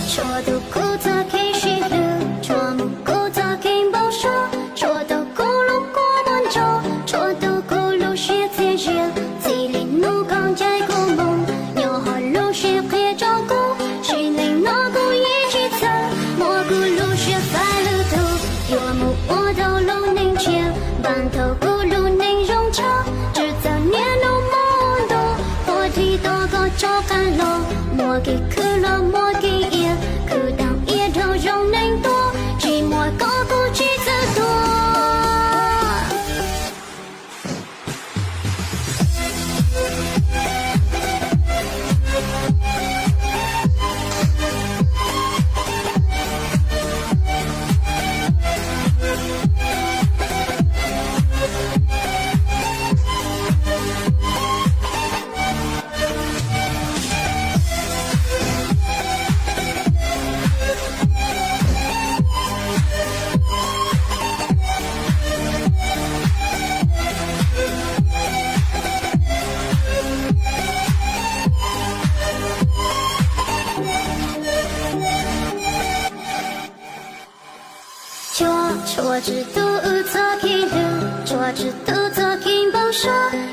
说都古早开始路，说木古早开不说，说都古路过门州，说都古路是天热，自里路刚在古梦，牛河路是黑照顾，是你那古一起走，蘑菇路是白路途，柚木我道路宁前，板头古路宁容车，只走年路梦多，我提多个照看路，莫给去了莫给也。当一头容能多，寂寞高估几次多。我知道早起路，我知道早起不说。